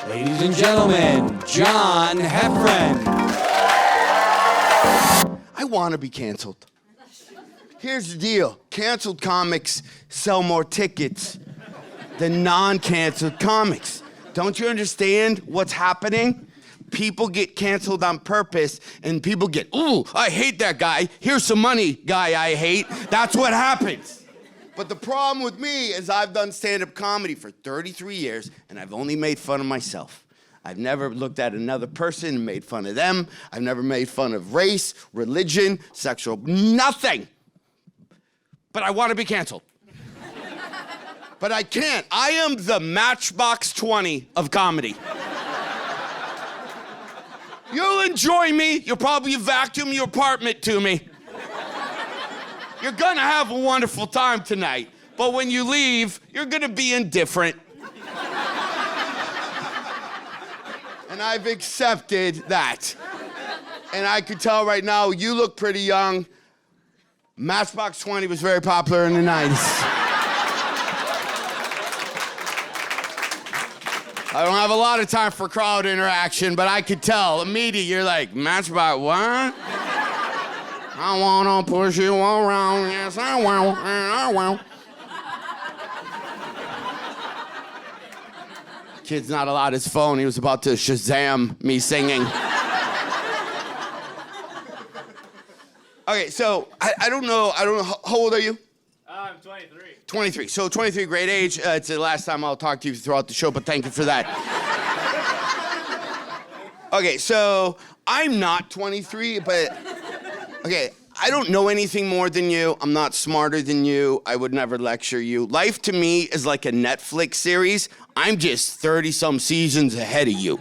Ladies and gentlemen, John Heffron. I want to be canceled. Here's the deal. Canceled comics sell more tickets than non-canceled comics. Don't you understand what's happening? People get canceled on purpose, and people get, ooh, I hate that guy. Here's some money, guy I hate. That's what happens. But the problem with me is I've done stand-up comedy for 33 years, and I've only made fun of myself. I've never looked at another person and made fun of them. I've never made fun of race, religion, sexual, nothing. But I want to be canceled. But I can't. I am the Matchbox 20 of comedy. You'll enjoy me. You'll probably vacuum your apartment to me. You're gonna have a wonderful time tonight, but when you leave, you're gonna be indifferent. And I've accepted that. And I could tell right now, you look pretty young. Matchbox 20 was very popular in the 90s. I don't have a lot of time for crowd interaction, but I could tell immediately you're like, Matchbox what? I wanna push you around, yes I will, I will. Kid's not allowed his phone, he was about to Shazam me singing. Okay, so I don't know, how old are you? I'm 23. 23, so 23, great age. It's the last time I'll talk to you throughout the show, but thank you for that. Okay, so I'm not 23, but okay, I don't know anything more than you. I'm not smarter than you. I would never lecture you. Life to me is like a Netflix series. I'm just 30-some seasons ahead of you.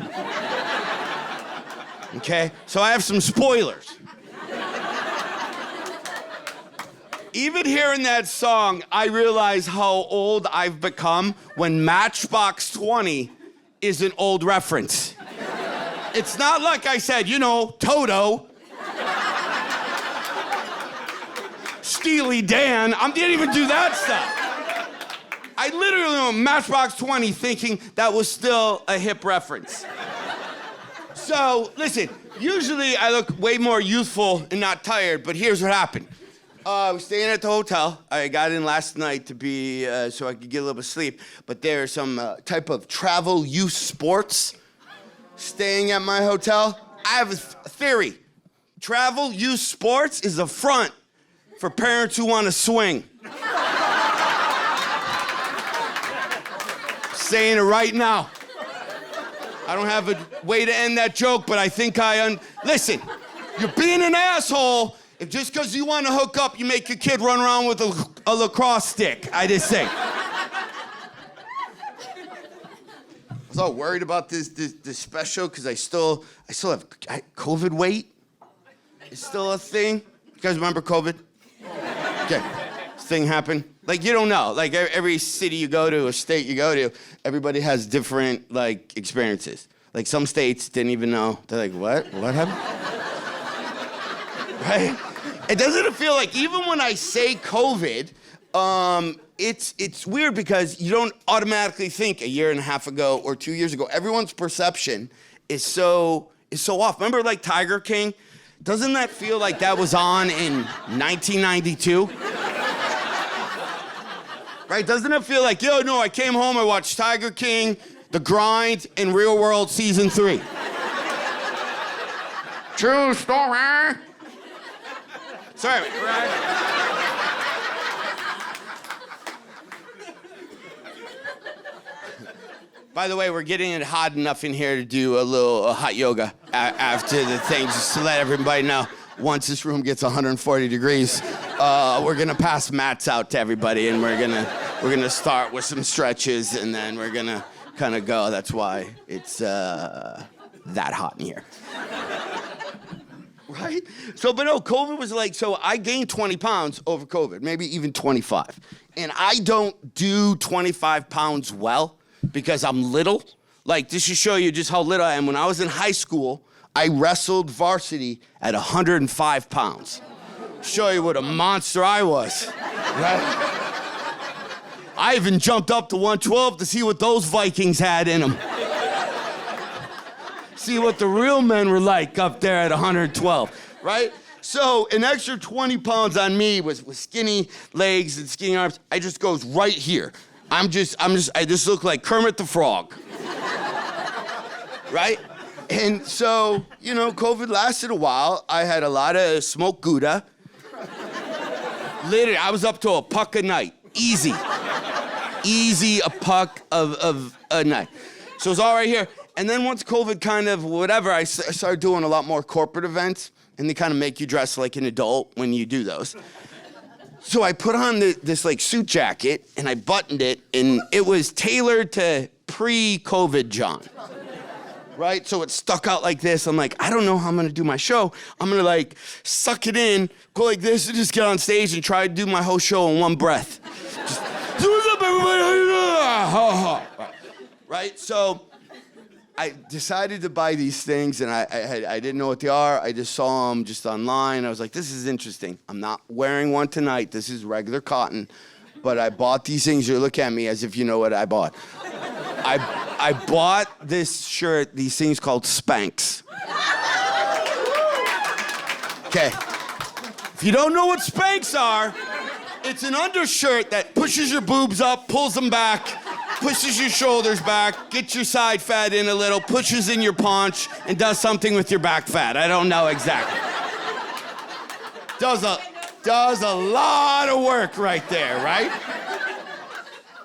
Okay? So I have some spoilers. Even hearing that song, I realize how old I've become when Matchbox 20 is an old reference. It's not like I said, you know, Toto. Steely Dan. I didn't even do that stuff. I literally went Matchbox 20 thinking that was still a hip reference. So, listen, usually I look way more youthful and not tired, but here's what happened. I was staying at the hotel. I got in last night to be, so I could get a little bit of sleep, but there's some type of travel youth sports staying at my hotel. I have a theory. Travel youth sports is a front for parents who want to swing. Saying it right now. I don't have a way to end that joke, but I think listen, you're being an asshole if just because you want to hook up, you make your kid run around with a lacrosse stick. I just say. I was all worried about this special because I still have COVID weight. It's still a thing. You guys remember COVID? Okay, this thing happened. Like, you don't know. Like, every city you go to, or state you go to, everybody has different, like, experiences. Like, some states didn't even know. They're like, what? What happened? Right? It doesn't feel like, even when I say COVID, it's weird because you don't automatically think a year and a half ago or 2 years ago. Everyone's perception is so off. Remember, like, Tiger King? Doesn't that feel like that was on in 1992? Right? Doesn't it feel like, yo, no, I came home, I watched Tiger King, The Grind, and Real World Season 3. True story. Sorry. Right? By the way, we're getting it hot enough in here to do a little hot yoga after the thing, just to let everybody know. Once this room gets 140 degrees, we're gonna pass mats out to everybody, and we're gonna start with some stretches, and then we're gonna kind of go. That's why it's that hot in here. Right? So, but no, COVID was like, so I gained 20 pounds over COVID, maybe even 25. And I don't do 25 pounds well because I'm little. Like, this should show you just how little I am. When I was in high school, I wrestled varsity at 105 pounds. Show you what a monster I was, right? I even jumped up to 112 to see what those Vikings had in them. see what the real men were like up there at 112, right? So an extra 20 pounds on me with skinny legs and skinny arms, I just goes right here. I just look like Kermit the Frog, right? And so, you know, COVID lasted a while. I had a lot of smoked Gouda. Literally, I was up to a puck a night, easy. Easy, a puck of a night. So it's all right here. And then once COVID kind of, whatever, I started doing a lot more corporate events, and they kind of make you dress like an adult when you do those. So I put on this like suit jacket, and I buttoned it, and it was tailored to pre-COVID John, right? So it stuck out like this. I'm like, I don't know how I'm gonna do my show. I'm gonna like suck it in, go like this, and just get on stage and try to do my whole show in one breath. Just, what's up, everybody? Right? So I decided to buy these things, and I didn't know what they are. I just saw them just online. I was like, this is interesting. I'm not wearing one tonight. This is regular cotton. But I bought these things. You look at me as if you know what I bought. I bought this shirt, these things called Spanx. Okay. If you don't know what Spanx are, it's an undershirt that pushes your boobs up, pulls them back, pushes your shoulders back, gets your side fat in a little, pushes in your paunch, and does something with your back fat. I don't know exactly. Does a lot of work right there, right?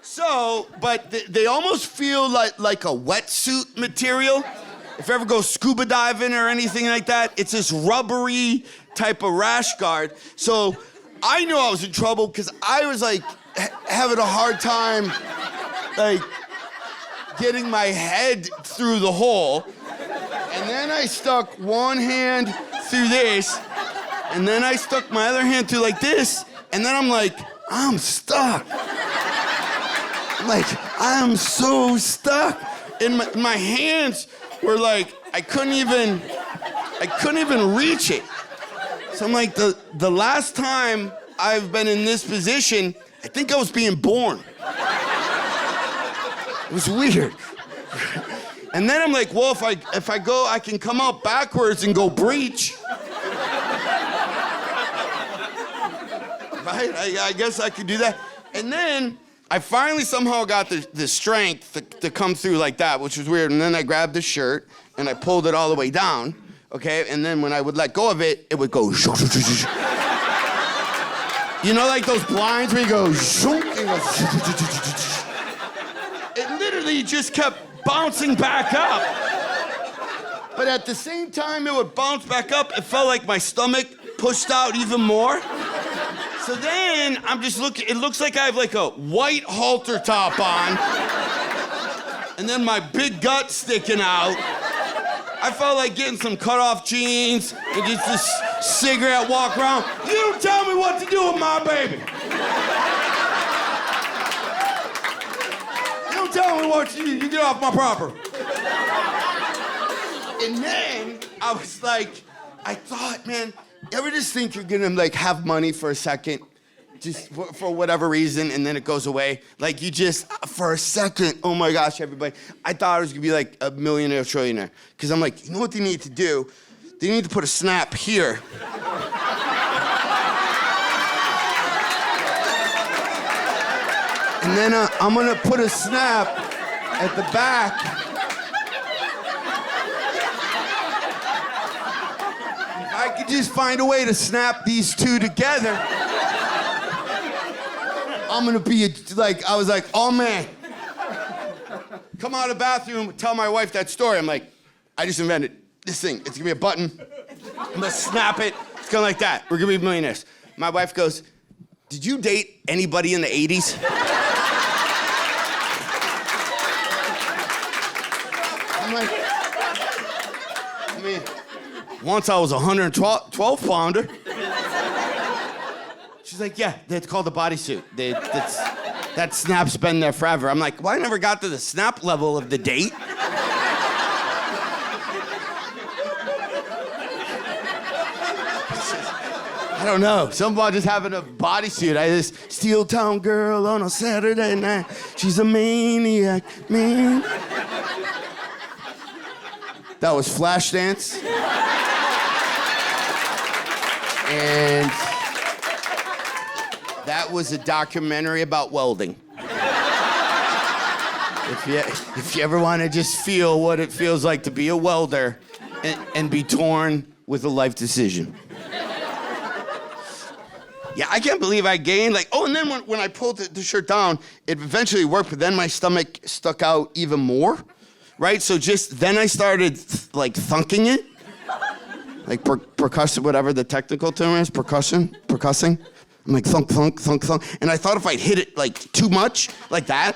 So, but they almost feel like a wetsuit material. If you ever go scuba diving or anything like that, it's this rubbery type of rash guard. So I knew I was in trouble because I was like having a hard time like getting my head through the hole. And then I stuck one hand through this, and then I stuck my other hand through like this, and then I'm like, I'm stuck. I'm like, I'm so stuck. And my hands were like, I couldn't even reach it. So I'm like, the last time I've been in this position, I think I was being born. It was weird. And then I'm like, well, if I go, I can come out backwards and go breach. Right? I guess I could do that. And then I finally somehow got the strength to come through like that, which was weird. And then I grabbed the shirt and I pulled it all the way down, okay? And then when I would let go of it, it would go. You know, like those blinds where you go. It literally just kept bouncing back up. But at the same time it would bounce back up, it felt like my stomach pushed out even more. So then I'm just looking, it looks like I have like a white halter top on, and then my big gut sticking out. I felt like getting some cut off jeans and just this cigarette walk around. You don't tell me what to do with my baby. You don't tell me what you get off my property. And then I was like, I thought, man, you ever just think you're gonna like have money for a second, just for whatever reason, and then it goes away? Like you just, for a second, oh my gosh, everybody, I thought I was gonna be like a millionaire, trillionaire. Cause I'm like, you know what they need to do? They need to put a snap here. And then I'm gonna put a snap at the back. I could just find a way to snap these two together. I'm gonna be I was like, oh man. Come out of the bathroom, tell my wife that story. I'm like, I just invented this thing. It's gonna be a button. I'm gonna snap it. It's gonna like that. We're gonna be millionaires. My wife goes, did you date anybody in the 80s? I'm like, I mean, once I was a 112 pounder. She's like, yeah, it's called a bodysuit. That snap's been there forever. I'm like, well, I never got to the snap level of the date. I don't know. Something about just having a bodysuit. This Steel Town girl on a Saturday night. She's a maniac, man. That was Flashdance. And that was a documentary about welding. If you ever want to just feel what it feels like to be a welder and be torn with a life decision. Yeah, I can't believe I gained, and then when I pulled the shirt down, it eventually worked, but then my stomach stuck out even more, right? So then I started, thunking it. Percussion, whatever the technical term is, percussing. I'm like, thunk, thunk, thunk, thunk. And I thought if I'd hit it, too much, like that,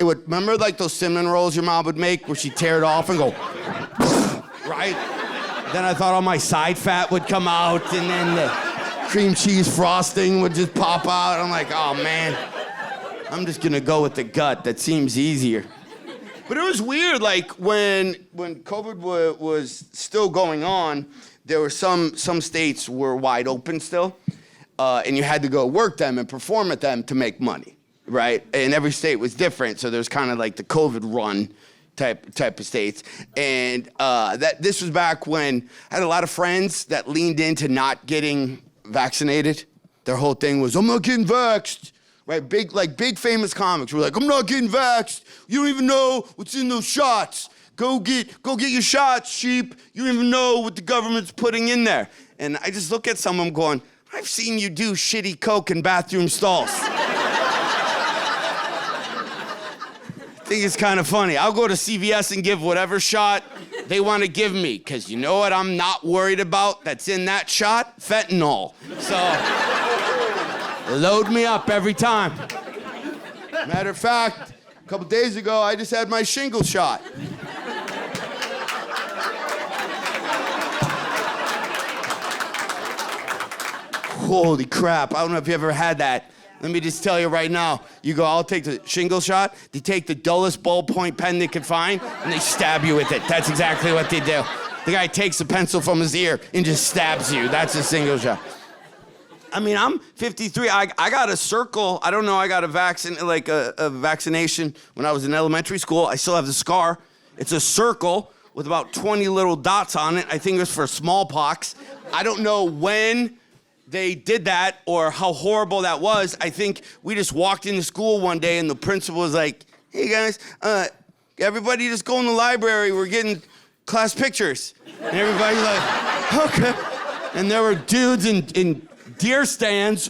it would, remember, those cinnamon rolls your mom would make where she'd tear it off and go, right? Then I thought all my side fat would come out, and then the cream cheese frosting would just pop out. I'm like, oh, man, I'm just gonna go with the gut. That seems easier. But it was weird, when COVID was still going on, there were some states were wide open still, and you had to go work them and perform at them to make money, right? And every state was different, so there's kind of the COVID run type of states. And this was back when I had a lot of friends that leaned into not getting vaccinated. Their whole thing was, I'm not getting vaxxed. Right, big famous comics were like, I'm not getting vaxxed. You don't even know what's in those shots. Go get your shots, sheep. You don't even know what the government's putting in there. And I just look at some of them going, I've seen you do shitty coke in bathroom stalls. I think it's kind of funny. I'll go to CVS and give whatever shot they want to give me, because you know what I'm not worried about that's in that shot? Fentanyl. So load me up every time. Matter of fact, a couple days ago, I just had my shingle shot. Holy crap, I don't know if you ever had that. Let me just tell you right now, you go, I'll take the shingle shot, they take the dullest ballpoint pen they can find, and they stab you with it. That's exactly what they do. The guy takes a pencil from his ear and just stabs you. That's a single shot. I mean, I'm 53. I got a circle. I don't know. I got a vaccination when I was in elementary school. I still have the scar. It's a circle with about 20 little dots on it. I think it was for smallpox. I don't know when they did that or how horrible that was. I think we just walked into school one day and the principal was like, hey guys, everybody just go in the library. We're getting class pictures. And everybody's like, okay. And there were dudes in deer stands.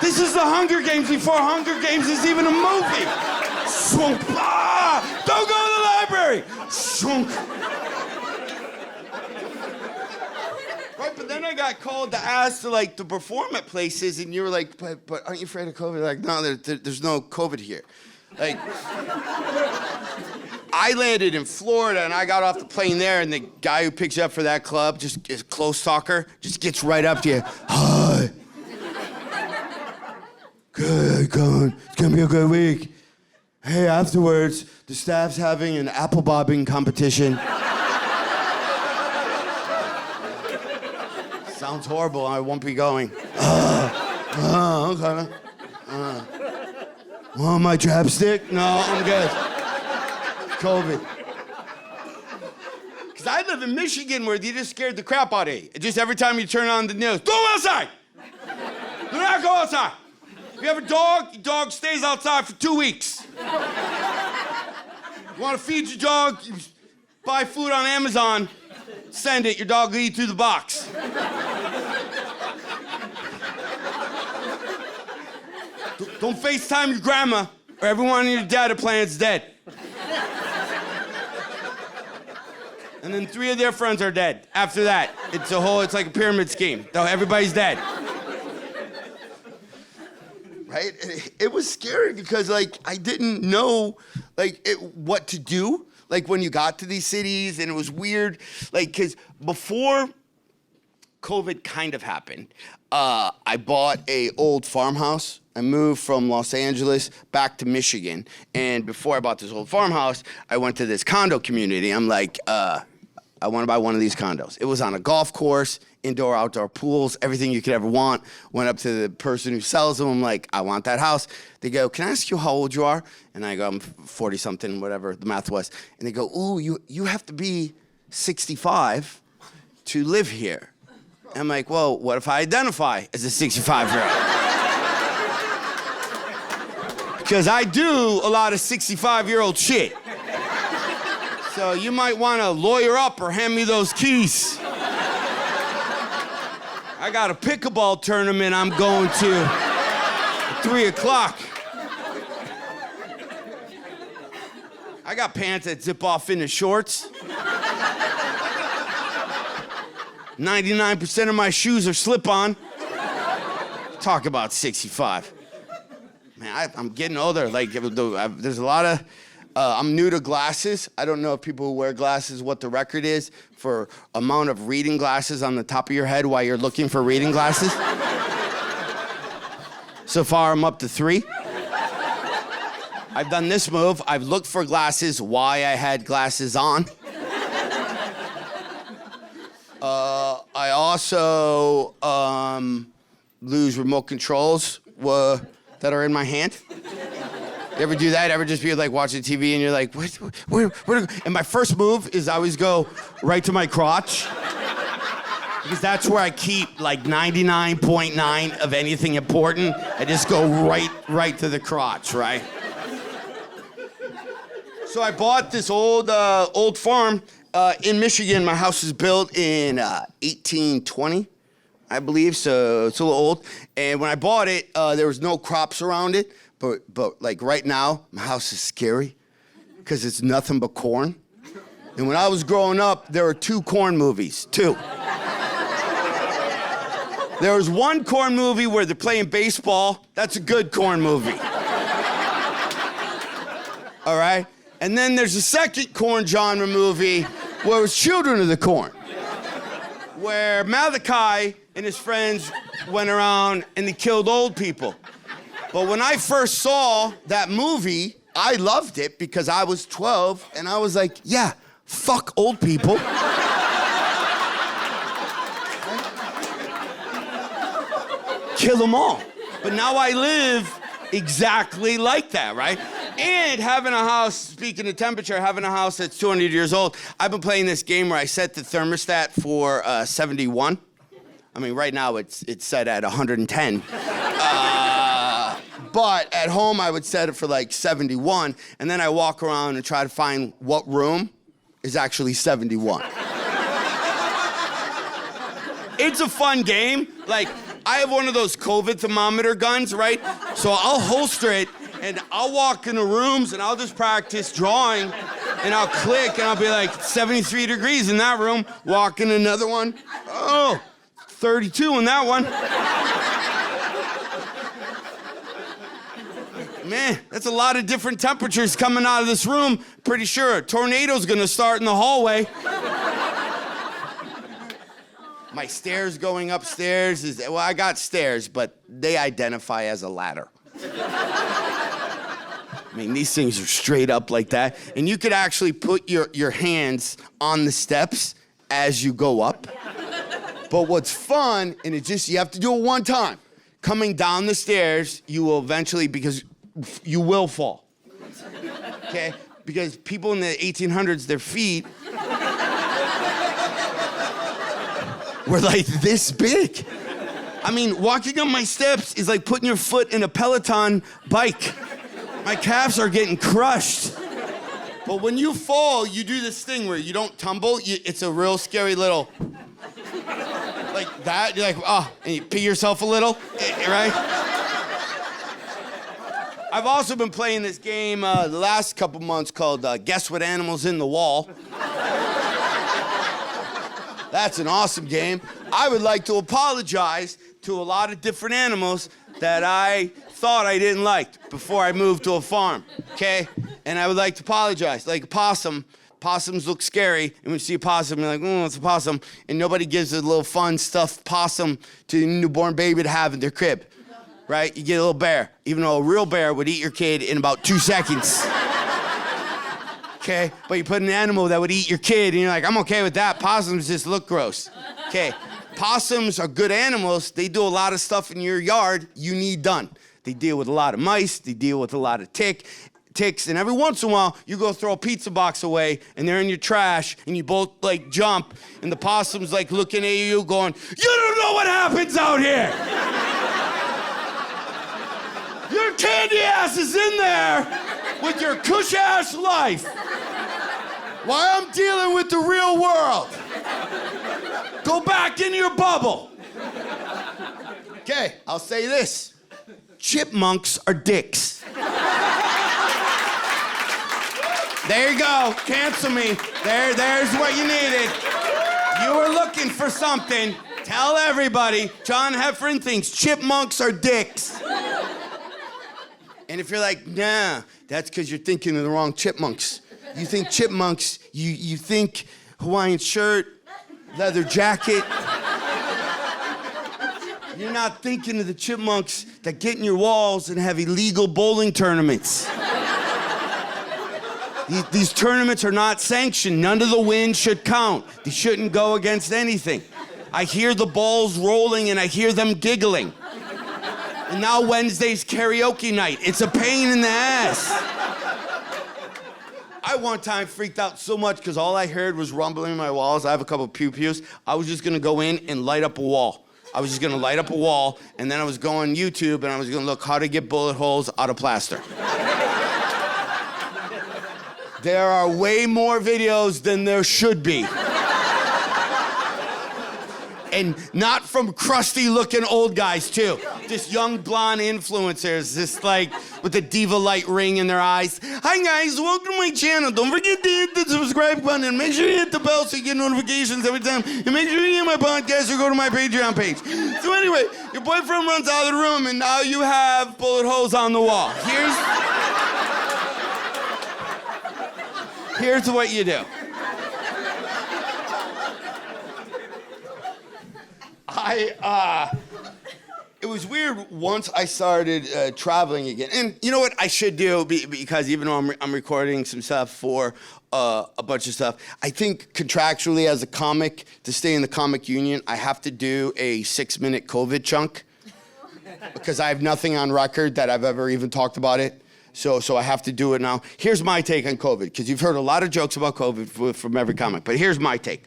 This is the Hunger Games before Hunger Games is even a movie. Don't go to the library. Right, but then I got called to ask to perform at places, and you were like, but aren't you afraid of COVID? Like, no, there's no COVID here. I landed in Florida, and I got off the plane there, and the guy who picks you up for that club, just is a close talker, just gets right up to you. Hi. Good, going. It's gonna be a good week. Hey, afterwards, the staff's having an apple bobbing competition. Sounds horrible. I won't be going. Okay. Want my chapstick? No, I'm good. COVID. Because I live in Michigan where they just scared the crap out of you. Just every time you turn on the news, go outside. Do not go outside. If you have a dog, your dog stays outside for 2 weeks. You want to feed your dog, you buy food on Amazon, send it, your dog will eat through the box. Don't FaceTime your grandma, or everyone on your data plan's dead. And then 3 of their friends are dead. After that, it's like a pyramid scheme. Everybody's dead. Right? It was scary because, I didn't know, what to do, when you got to these cities, and it was weird, because before COVID kind of happened, I bought a old farmhouse. I moved from Los Angeles back to Michigan, and before I bought this old farmhouse, I went to this condo community. I'm like, I want to buy one of these condos. It was on a golf course, indoor, outdoor pools, everything you could ever want. Went up to the person who sells them. I'm like, I want that house. They go, can I ask you how old you are? And I go, I'm 40-something, whatever the math was. And they go, ooh, you have to be 65 to live here. And I'm like, well, what if I identify as a 65-year-old? Because I do a lot of 65-year-old shit. So you might want to lawyer up or hand me those keys. I got a pickleball tournament I'm going to at 3 o'clock. I got pants that zip off into shorts. 99% of my shoes are slip-on. Talk about 65. Man, I'm getting older. Like, there's a lot of... I'm new to glasses. I don't know if people who wear glasses what the record is for amount of reading glasses on the top of your head while you're looking for reading glasses. So far, I'm up to 3. I've done this move. I've looked for glasses while I had glasses on. I also lose remote controls that are in my hand. You ever do that? Ever just be like watching TV and you're like, where? And my first move is I always go right to my crotch. Because that's where I keep like 99.9 of anything important. I just go right to the crotch, right? So I bought this old farm in Michigan. My house was built in 1820, I believe, so it's a little old. And when I bought it, there was no crops around it. But like right now, my house is scary because it's nothing but corn. And when I was growing up, there were 2 corn movies, 2. There was one corn movie where they're playing baseball. That's a good corn movie. All right? And then there's a second corn genre movie where it was Children of the Corn, where Malachi and his friends went around and they killed old people. But when I first saw that movie, I loved it because I was 12 and I was like, yeah, fuck old people. Kill them all. But now I live exactly like that, right? And having a house, speaking of temperature, having a house that's 200 years old, I've been playing this game where I set the thermostat for 71. I mean, right now it's set at 110. But at home, I would set it for like 71, and then I walk around and try to find what room is actually 71. It's a fun game. Like, I have one of those COVID thermometer guns, right? So I'll holster it, and I'll walk into rooms, and I'll just practice drawing, and I'll click, and I'll be like, 73 degrees in that room. Walk in another one. Oh, 32 in that one. Man, that's a lot of different temperatures coming out of this room. Pretty sure a tornado's gonna start in the hallway. My stairs going upstairs is, well, I got stairs, but they identify as a ladder. I mean, these things are straight up like that. And you could actually put your hands on the steps as you go up. But what's fun, and you have to do it one time. Coming down the stairs, you will eventually, because you will fall, okay? Because people in the 1800s, their feet were like this big. I mean, walking up my steps is like putting your foot in a Peloton bike. My calves are getting crushed. But when you fall, you do this thing where you don't tumble. It's a real scary little, like that. You're like, oh, and you pee yourself a little, right? I've also been playing this game the last couple months called Guess What Animal's in the Wall. That's an awesome game. I would like to apologize to a lot of different animals that I thought I didn't like before I moved to a farm, okay? And I would like to apologize. Like a possum. Possums look scary, and when you see a possum, you're like, oh, it's a possum. And nobody gives a little fun stuffed possum to a newborn baby to have in their crib. Right? You get a little bear, even though a real bear would eat your kid in about 2 seconds. Okay? But you put an animal that would eat your kid, and you're like, I'm okay with that. Possums just look gross. Okay? Possums are good animals. They do a lot of stuff in your yard you need done. They deal with a lot of mice. They deal with a lot of ticks. And every once in a while, you go throw a pizza box away, and they're in your trash, and you both, like, jump, and the possum's, like, looking at you going, you don't know what happens out here. Your candy ass is in there with your cush-ass life while I'm dealing with the real world. Go back in your bubble. Okay, I'll say this. Chipmunks are dicks. There you go. Cancel me. There's what you needed. You were looking for something. Tell everybody, John Heffron thinks chipmunks are dicks. And if you're like, nah, that's because you're thinking of the wrong chipmunks. You think chipmunks, you think Hawaiian shirt, leather jacket. You're not thinking of the chipmunks that get in your walls and have illegal bowling tournaments. These tournaments are not sanctioned. None of the wins should count. They shouldn't go against anything. I hear the balls rolling and I hear them giggling. And now Wednesday's karaoke night. It's a pain in the ass. I one time freaked out so much because all I heard was rumbling in my walls. I have a couple of pew-pews. I was just gonna go in and light up a wall. I was just gonna light up a wall, and then I was going on YouTube and I was gonna look how to get bullet holes out of plaster. There are way more videos than there should be. And not from crusty-looking old guys, too. Just young blonde influencers, just like with the diva light ring in their eyes. Hi, guys, welcome to my channel. Don't forget to hit the subscribe button. Make sure you hit the bell so you get notifications every time. And make sure you get my podcast or go to my Patreon page. So anyway, your boyfriend runs out of the room, and now you have bullet holes on the wall. Here's what you do. It was weird once I started traveling again. And you know what I should do, because even though I'm recording some stuff for a bunch of stuff, I think contractually as a comic, to stay in the comic union, I have to do a 6-minute COVID chunk because I have nothing on record that I've ever even talked about it. So I have to do it now. Here's my take on COVID, because you've heard a lot of jokes about COVID from every comic, but here's my take.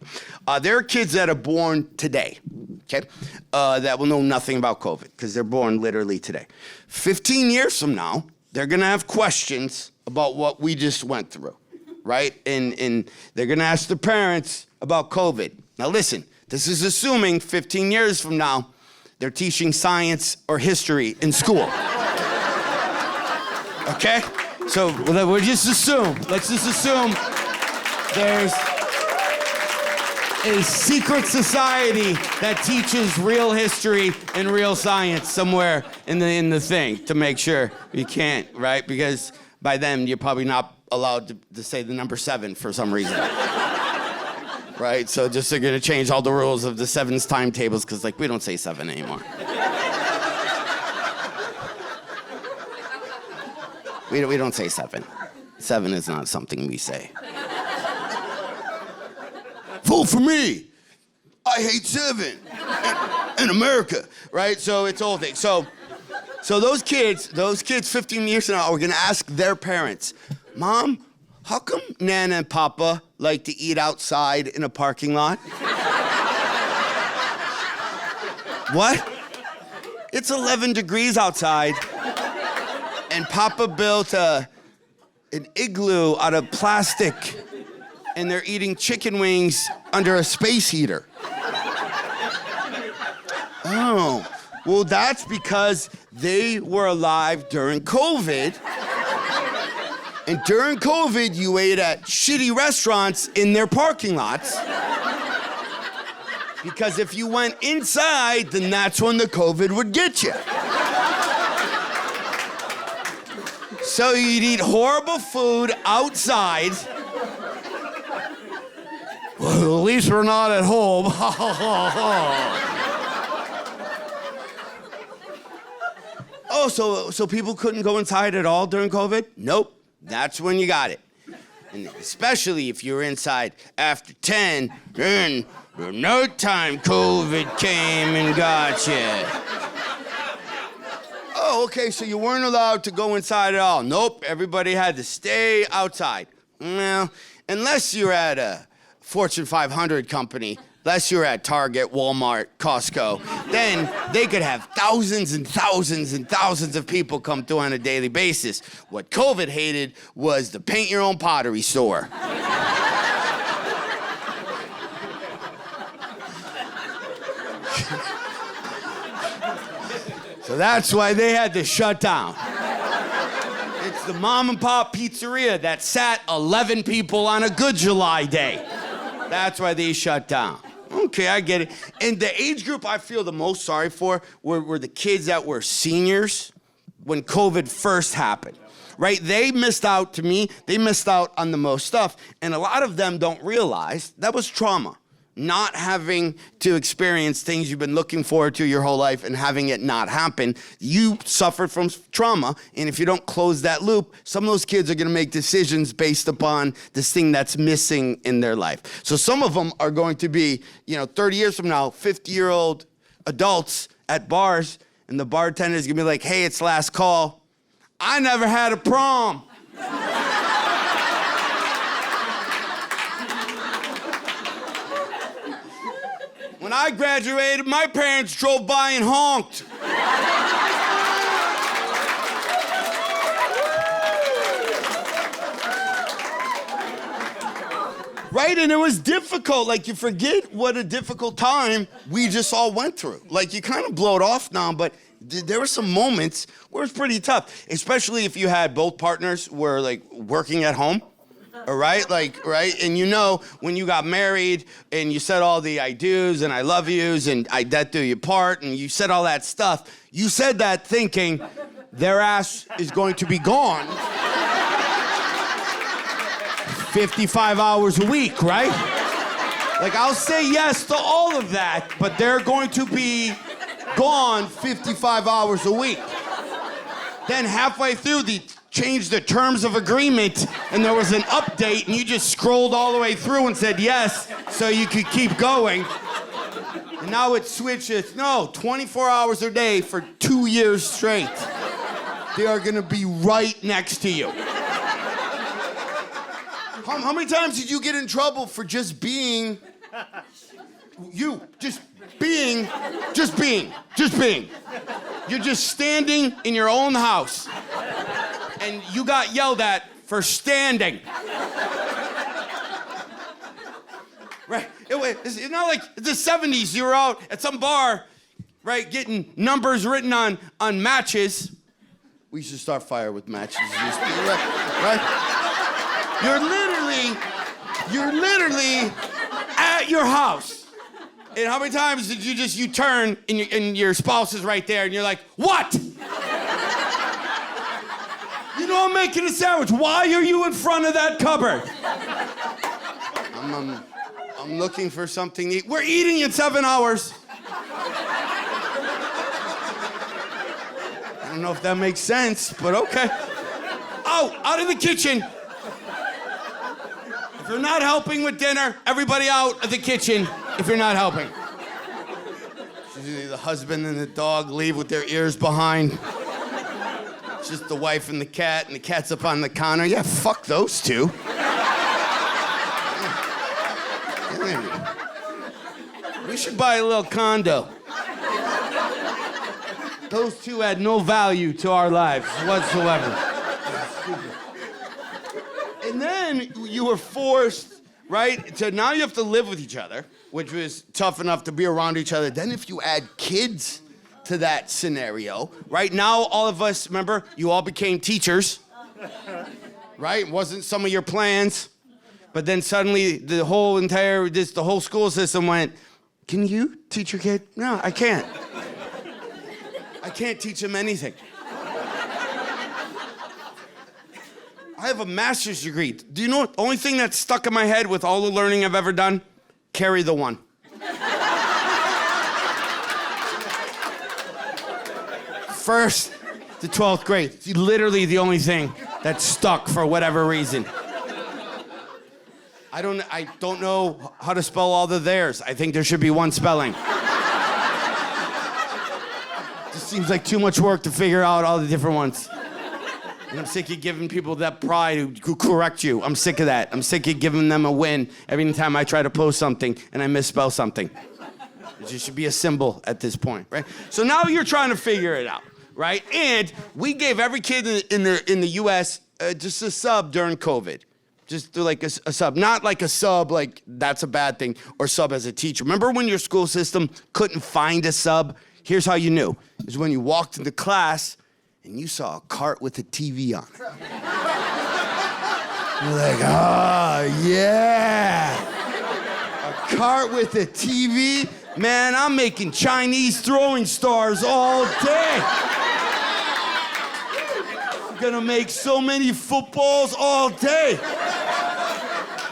There are kids that are born today, okay, that will know nothing about COVID, because they're born literally today. 15 years from now, they're gonna have questions about what we just went through, right? And they're gonna ask their parents about COVID. Now listen, this is assuming 15 years from now, they're teaching science or history in school. Okay? So let's just assume there's a secret society that teaches real history and real science somewhere in the thing to make sure you can't, right? Because by then you're probably not allowed to say the number 7 for some reason. Right? So just they're gonna change all the rules of the 7's timetables because like we don't say 7 anymore. We don't say 7. 7 is not something we say. Vote for me. I hate 7. In America, right? So it's all things. So those kids 15 years from now are gonna ask their parents, Mom, how come Nana and Papa like to eat outside in a parking lot? What? It's 11 degrees outside. And Papa built an igloo out of plastic, and they're eating chicken wings under a space heater. Oh, well, that's because they were alive during COVID. And during COVID, you ate at shitty restaurants in their parking lots. Because if you went inside, then that's when the COVID would get you. So you'd eat horrible food outside. Well, at least we're not at home. Oh, so people couldn't go inside at all during COVID? Nope, that's when you got it. And especially if you're inside after 10, then nighttime COVID came and got you. Oh, okay, so you weren't allowed to go inside at all. Nope, everybody had to stay outside. Well, unless you're at a Fortune 500 company, unless you're at Target, Walmart, Costco, then they could have thousands and thousands and thousands of people come through on a daily basis. What COVID hated was the paint your own pottery store. So that's why they had to shut down. It's the mom and pop pizzeria that sat 11 people on a good July day. That's why they shut down. Okay, I get it. And the age group I feel the most sorry for were the kids that were seniors when COVID first happened, right? They missed out, to me, they missed out on the most stuff. And a lot of them don't realize that was trauma. Not having to experience things you've been looking forward to your whole life and having it not happen. You suffered from trauma, and if you don't close that loop, some of those kids are gonna make decisions based upon this thing that's missing in their life. So some of them are going to be, 30 years from now, 50-year-old adults at bars, and the bartender is gonna be like, hey, it's last call. I never had a prom. When I graduated, my parents drove by and honked. Right, and it was difficult. Like, you forget what a difficult time we just all went through. Like, you kind of blow it off now, but there were some moments where it was pretty tough, especially if you had both partners were, like, working at home. All right, right? And when you got married and you said all the I do's and I love you's and I that do you part and you said all that stuff, you said that thinking their ass is going to be gone 55 hours a week, right? Like, I'll say yes to all of that, but they're going to be gone 55 hours a week. Then halfway through, changed the terms of agreement, and there was an update, and you just scrolled all the way through and said yes, so you could keep going. And now it switches, 24 hours a day for 2 years straight. They are gonna be right next to you. How many times did you get in trouble for just being you? Just being. You're just standing in your own house. And you got yelled at for standing. Right? It's not like the 70s, you were out at some bar, right, getting numbers written on matches. We should start fire with matches. Right? You're literally at your house. And how many times did you turn and your spouse is right there and you're like, what? I'm making a sandwich. Why are you in front of that cupboard? I'm looking for something to eat. We're eating in 7 hours. I don't know if that makes sense, but okay. Out of the kitchen. If you're not helping with dinner, everybody out of the kitchen if you're not helping. Usually the husband and the dog leave with their ears behind. It's just the wife and the cat's up on the counter. Yeah, fuck those two. We should buy a little condo. Those two had no value to our lives whatsoever. And then you were forced, right, to now you have to live with each other, which was tough enough to be around each other. Then if you add kids to that scenario, right? Now all of us, remember, you all became teachers, right? Wasn't some of your plans, but then suddenly the whole school system went, can you teach your kid? No, I can't. I can't teach him anything. I have a master's degree. Do you know what? The only thing that's stuck in my head with all the learning I've ever done? Carry the one. First to 12th grade. It's literally the only thing that stuck for whatever reason. I don't know how to spell all the theirs. I think there should be one spelling. Just seems like too much work to figure out all the different ones. And I'm sick of giving people that pride who correct you. I'm sick of that. I'm sick of giving them a win every time I try to post something and I misspell something. It just should be a symbol at this point, right? So now you're trying to figure it out, right? And we gave every kid in the U.S. Just a sub during COVID. Just like a sub. Not like a sub like that's a bad thing or sub as a teacher. Remember when your school system couldn't find a sub? Here's how you knew. Is when you walked into class and you saw a cart with a TV on it. You're like, oh, yeah. A cart with a TV? Man, I'm making Chinese throwing stars all day. I'm gonna make so many footballs all day.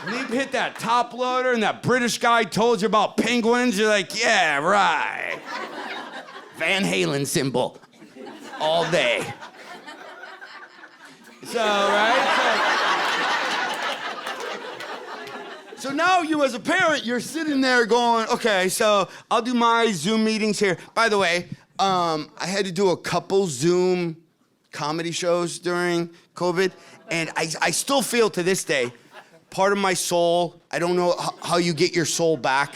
And you hit that top loader and that British guy told you about penguins. You're like, yeah, right. Van Halen symbol. All day. So, right? So now you as a parent, you're sitting there going, okay, so I'll do my Zoom meetings here. By the way, I had to do a couple Zoom comedy shows during COVID, and I still feel to this day, part of my soul, I don't know how you get your soul back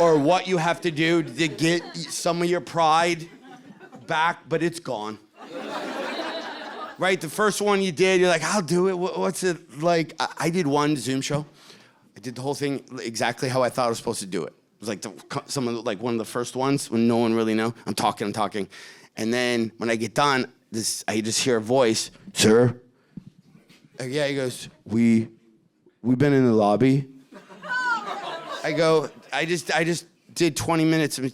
or what you have to do to get some of your pride back, but it's gone. Right? The first one you did, you're like, I'll do it. What's it like? I did one Zoom show. I did the whole thing exactly how I thought I was supposed to do it. It was like one of the first ones when no one really knew. I'm talking. And then when I get done, I just hear a voice, sir? Yeah, he goes, we've been in the lobby. I go, I just did 20 minutes of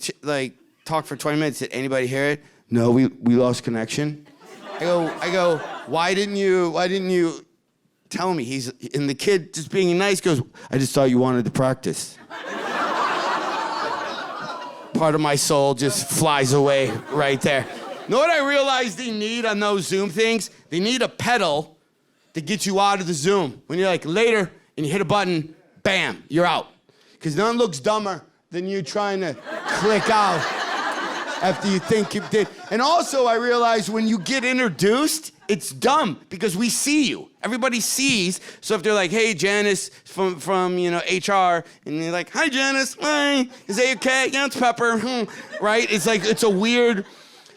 talk for 20 minutes. Did anybody hear it? No, we lost connection. I go, why didn't you tell me? And the kid just being nice goes, I just thought you wanted to practice. Part of my soul just flies away right there. Know what I realized they need on those Zoom things? They need a pedal to get you out of the Zoom. When you're like later and you hit a button, bam, you're out. Because none looks dumber than you trying to click out after you think you did. And also I realized when you get introduced, it's dumb because we see you. Everybody sees. So if they're like, hey, Janice from HR, and you're like, hi, Janice. Hi. Is that okay? Yeah, it's Pepper. Right? It's like, it's a weird,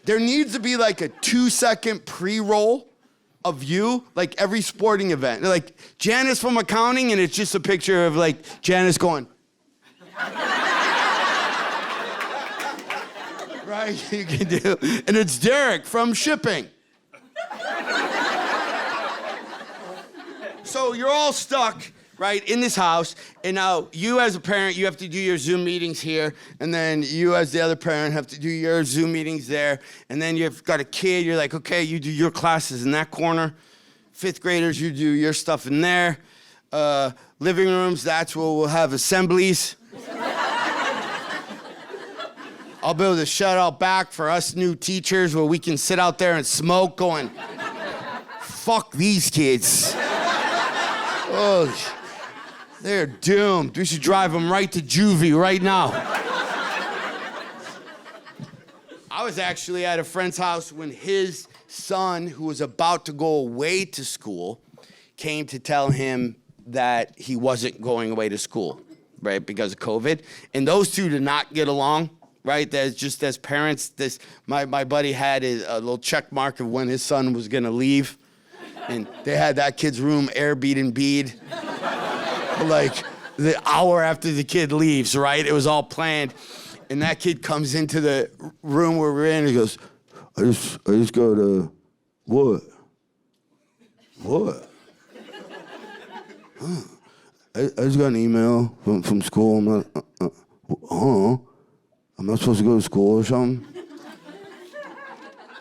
there needs to be like a 2-second pre-roll of you, like every sporting event. They're like, Janice from accounting, and it's just a picture of like Janice going. Right, you can do. And it's Derek from shipping. So you're all stuck, right, in this house, and now you as a parent, you have to do your Zoom meetings here, and then you as the other parent have to do your Zoom meetings there, and then you've got a kid, you're like, okay, you do your classes in that corner. 5th graders, you do your stuff in there. Living rooms, that's where we'll have assemblies. I'll build a shutout back for us new teachers where we can sit out there and smoke going, fuck these kids. Oh, they're doomed. We should drive them right to juvie right now. I was actually at a friend's house when his son, who was about to go away to school, came to tell him that he wasn't going away to school, right, because of COVID. And those two did not get along, right? There's just as parents, my buddy had a little check mark of when his son was gonna leave. And they had that kid's room Airbnb'd like the hour after the kid leaves, right? It was all planned. And that kid comes into the room where we're in and he goes, I just go to, what? What? Huh. I just got an email from school. I'm not supposed to go to school or something?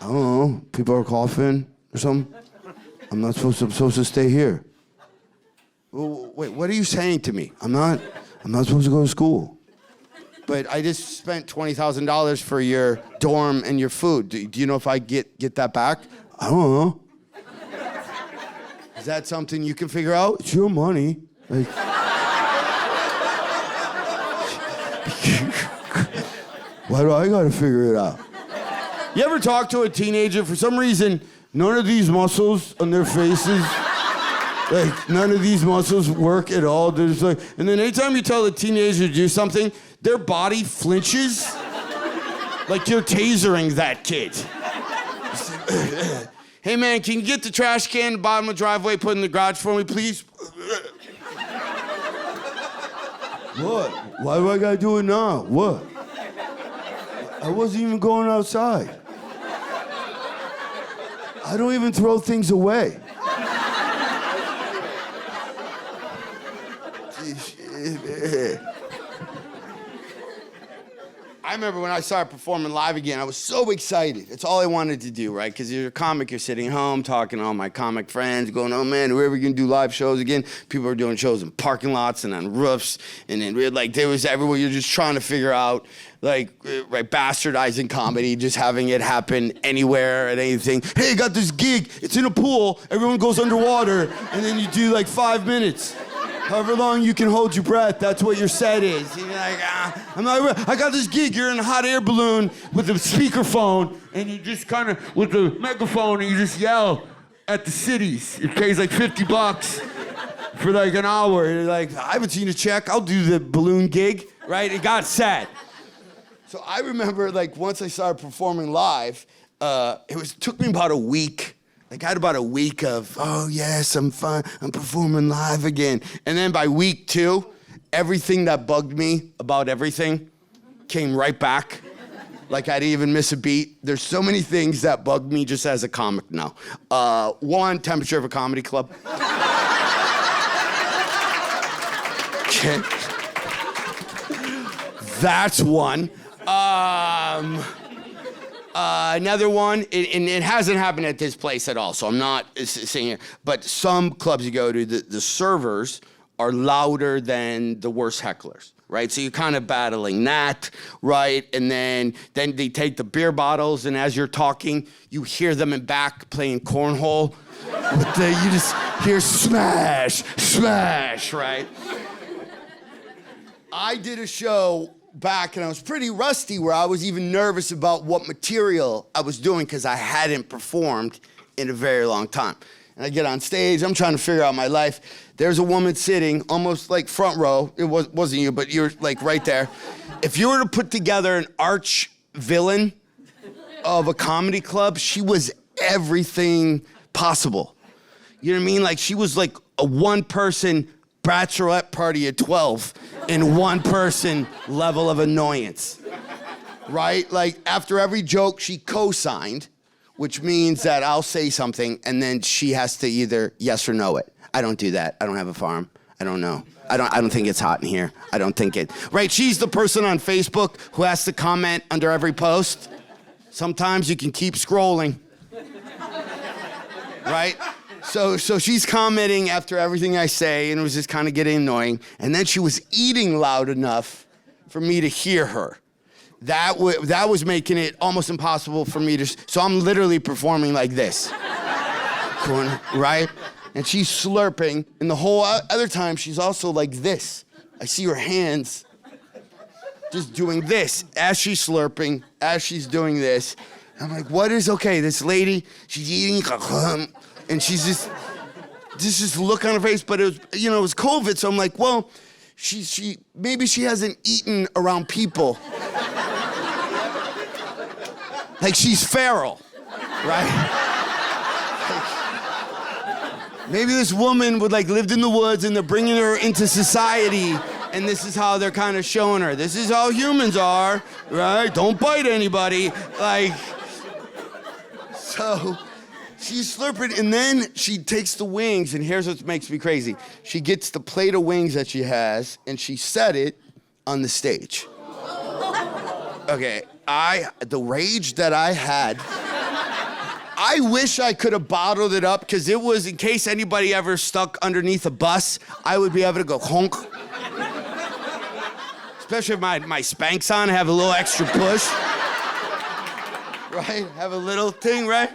I don't know. People are coughing or something? I'm supposed to stay here. Well, wait, what are you saying to me? I'm not supposed to go to school. But I just spent $20,000 for your dorm and your food. Do you know if I get that back? I don't know. Is that something you can figure out? It's your money. Like, Why do I gotta figure it out? You ever talk to a teenager, for some reason, none of these muscles on their faces, like, none of these muscles work at all. There's like, and then anytime you tell a teenager to do something, their body flinches. Like you're tasering that kid. Hey man, can you get the trash can in the bottom of the driveway, put in the garage for me, please? What? Why do I gotta do it now? What? I wasn't even going outside. I don't even throw things away. I remember when I started performing live again, I was so excited. It's all I wanted to do, right? Because you're a comic, you're sitting home talking to all my comic friends, going, oh man, we're ever gonna do live shows again? People are doing shows in parking lots and on roofs, and then like there was everywhere. You're just trying to figure out, like, right, bastardizing comedy, just having it happen anywhere and anything. Hey, I got this gig, it's in a pool, everyone goes underwater, and then you do like 5 minutes. However long you can hold your breath, that's what your set is. You're like, I got this gig, you're in a hot air balloon with a speakerphone, and you just kind of, with the megaphone, and you just yell at the cities. It pays like $50 for like an hour. You're like, I haven't seen a check, I'll do the balloon gig, right? It got sad. So I remember, like, once I started performing live, took me about a week. Like, I had about a week of, oh yes, I'm fine, I'm performing live again. And then by week 2, everything that bugged me about everything came right back. Like I didn't even miss a beat. There's so many things that bug me just as a comic now. 1, temperature of a comedy club. Okay. That's one. Another one, and it hasn't happened at this place at all, so I'm not saying it, but some clubs you go to, the servers are louder than the worst hecklers, right? So you're kind of battling that, right? And then they take the beer bottles, and as you're talking, you hear them in back playing cornhole. You just hear smash, smash, right? I did a show back, and I was pretty rusty, where I was even nervous about what material I was doing because I hadn't performed in a very long time. And I get on stage, I'm trying to figure out my life. There's a woman sitting almost like front row. It wasn't you, but you're like right there. If you were to put together an arch villain of a comedy club, she was everything possible. You know what I mean? Like she was like a one-person bachelorette party at 12 in one person level of annoyance, right? Like after every joke she co-signed, which means that I'll say something and then she has to either yes or no it. I don't do that. I don't have a farm. I don't know. I don't think it's hot in here. I don't think it. Right? She's the person on Facebook who has to comment under every post. Sometimes you can keep scrolling. Right? So she's commenting after everything I say, and it was just kind of getting annoying. And then she was eating loud enough for me to hear her. That was making it almost impossible for me to. So I'm literally performing like this, right? And she's slurping, and the whole other time she's also like this. I see her hands just doing this as she's slurping, as she's doing this. I'm like, what is okay? This lady, she's eating. And she's just this look on her face, but it was, it was COVID, so I'm like, well, she maybe she hasn't eaten around people. Like she's feral, right? Maybe this woman lived in the woods and they're bringing her into society, and this is how they're kind of showing her. This is how humans are, right? Don't bite anybody, so. She's slurping, and then she takes the wings, and here's what makes me crazy. She gets the plate of wings that she has, and she set it on the stage. Okay, the rage that I had, I wish I could have bottled it up, because it was, in case anybody ever stuck underneath a bus, I would be able to go honk. Especially if my Spanx on, have a little extra push. Right, have a little thing, right?